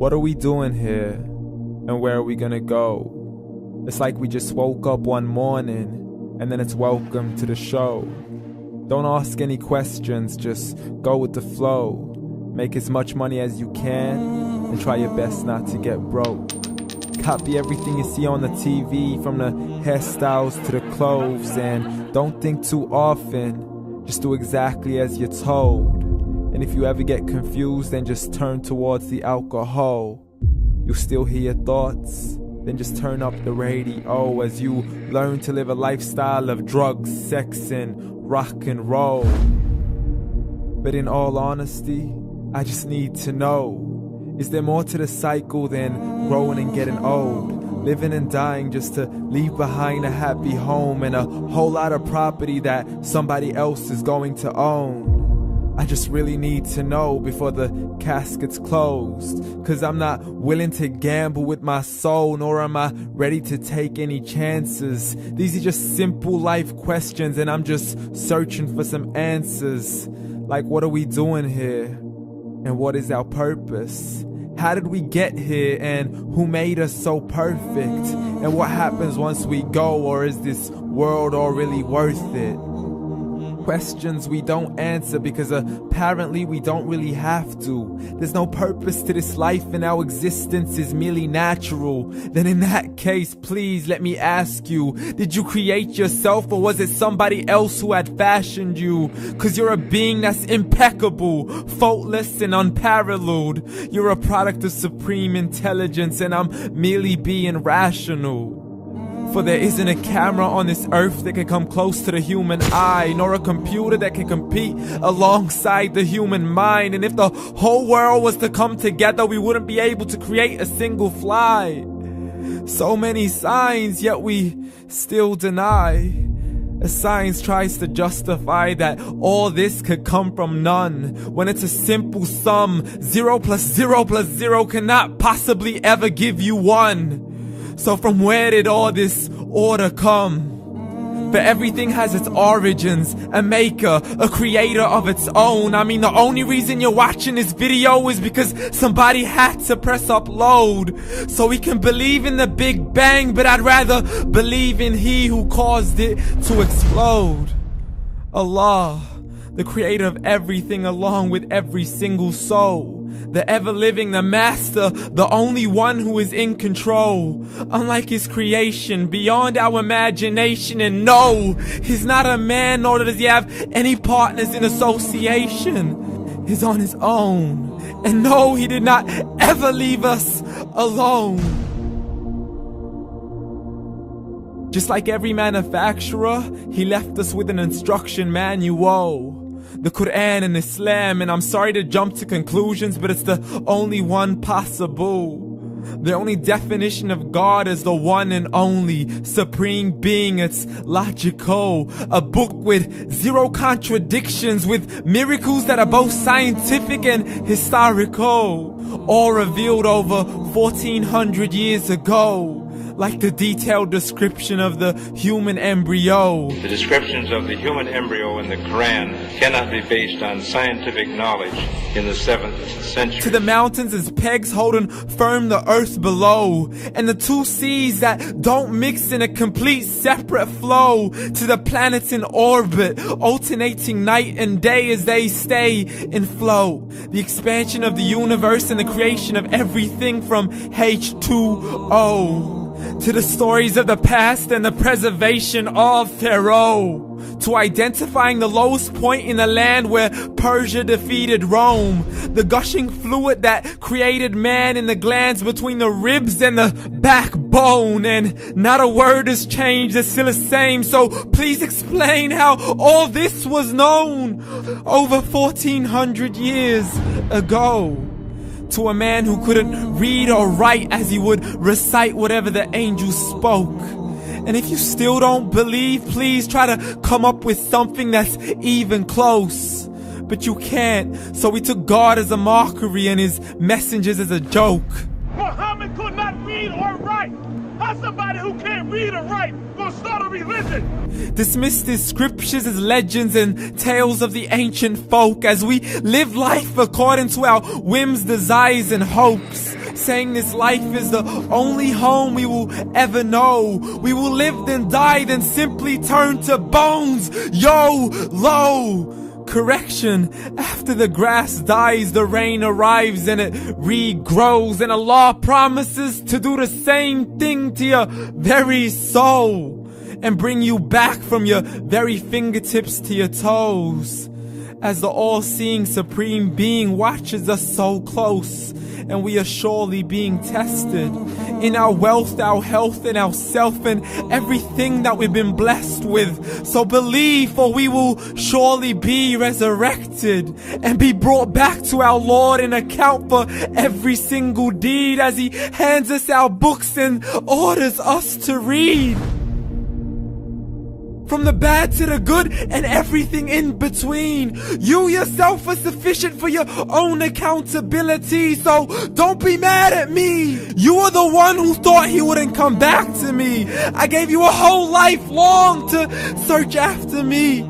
What are we doing here? And where are we gonna go? It's like we just woke up one morning and then it's welcome to the show. Don't ask any questions, just go with the flow. Make as much money as you can and try your best not to get broke. Copy everything you see on the TV, from the hairstyles to the clothes, and don't think too often, just do exactly as you're told. And if you ever get confused, then just turn towards the alcohol. You'll still hear your thoughts, then just turn up the radio as you learn to live a lifestyle of drugs, sex, and rock and roll. But in all honesty, I just need to know, is there more to the cycle than growing and getting old? Living and dying just to leave behind a happy home and a whole lot of property that somebody else is going to own. I just really need to know before the casket's closed, 'cause I'm not willing to gamble with my soul, nor am I ready to take any chances. These are just simple life questions and I'm just searching for some answers. Like, what are we doing here? And what is our purpose? How did we get here, and who made us so perfect? And what happens once we go, or is this world all really worth it? Questions we don't answer because apparently we don't really have to. There's no purpose to this life and our existence is merely natural. Then in that case, please let me ask you, did you create yourself, or was it somebody else who had fashioned you? 'Cause you're a being that's impeccable, faultless and unparalleled. You're a product of supreme intelligence and I'm merely being rational. For there isn't a camera on this earth that can come close to the human eye, nor a computer that can compete alongside the human mind. And if the whole world was to come together, we wouldn't be able to create a single fly. So many signs, yet we still deny. As science tries to justify that all this could come from none, when it's a simple sum. 0 plus 0 plus 0 cannot possibly ever give you 1. So from where did all this order come? For everything has its origins, a maker, a creator of its own. I mean, the only reason you're watching this video is because somebody had to press upload. So we can believe in the Big Bang, but I'd rather believe in He who caused it to explode. Allah, the creator of everything along with every single soul. The ever-living, the master, the only one who is in control. Unlike his creation, beyond our imagination. And no, he's not a man, nor does he have any partners in association. He's on his own. And no, he did not ever leave us alone. Just like every manufacturer, he left us with an instruction manual. The Quran and Islam, and I'm sorry to jump to conclusions, but it's the only one possible. The only definition of God is the one and only supreme being. It's logical. A book with 0 contradictions, with miracles that are both scientific and historical, all revealed over 1400 years ago. Like the detailed description of the human embryo. The descriptions of the human embryo in the Quran cannot be based on scientific knowledge in the 7th century. To the mountains as pegs holding firm the earth below, and the 2 seas that don't mix in a complete separate flow. To the planets in orbit, alternating night and day as they stay in flow. The expansion of the universe and the creation of everything from H2O. To the stories of the past and the preservation of Pharaoh. To identifying the lowest point in the land where Persia defeated Rome. The gushing fluid that created man in the glands between the ribs and the backbone. And not a word has changed, it's still the same. So please explain how all this was known over 1400 years ago. To a man who couldn't read or write, as he would recite whatever the angels spoke. And if you still don't believe, please try to come up with something that's even close. But you can't, so we took God as a mockery and his messengers as a joke. Muhammad could not read or write. How's somebody who can't read or write gonna start a religion? Dismissed his scriptures as legends and tales of the ancient folk, as we live life according to our whims, desires and hopes. saying this life is the only home we will ever know. We will live then die, then simply turn to bones. YOLO! Correction, after the grass dies, the rain arrives and it regrows, and Allah promises to do the same thing to your very soul and bring you back from your very fingertips to your toes, as the all-seeing supreme being watches us so close, and we are surely being tested in our wealth, our health, and our self, and everything that we've been blessed with. So believe, for we will surely be resurrected and be brought back to our Lord and account for every single deed, as He hands us our books and orders us to read. From the bad to the good and everything in between. You yourself are sufficient for your own accountability, so don't be mad at me. You are the one who thought He wouldn't come back to me. I gave you a whole life long to search after me,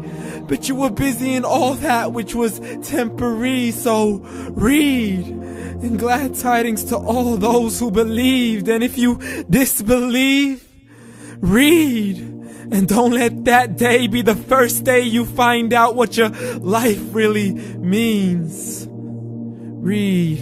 but you were busy in all that which was temporary. So read, and glad tidings to all those who believed. And if you disbelieve, read. And don't let that day be the first day you find out what your life really means. Read.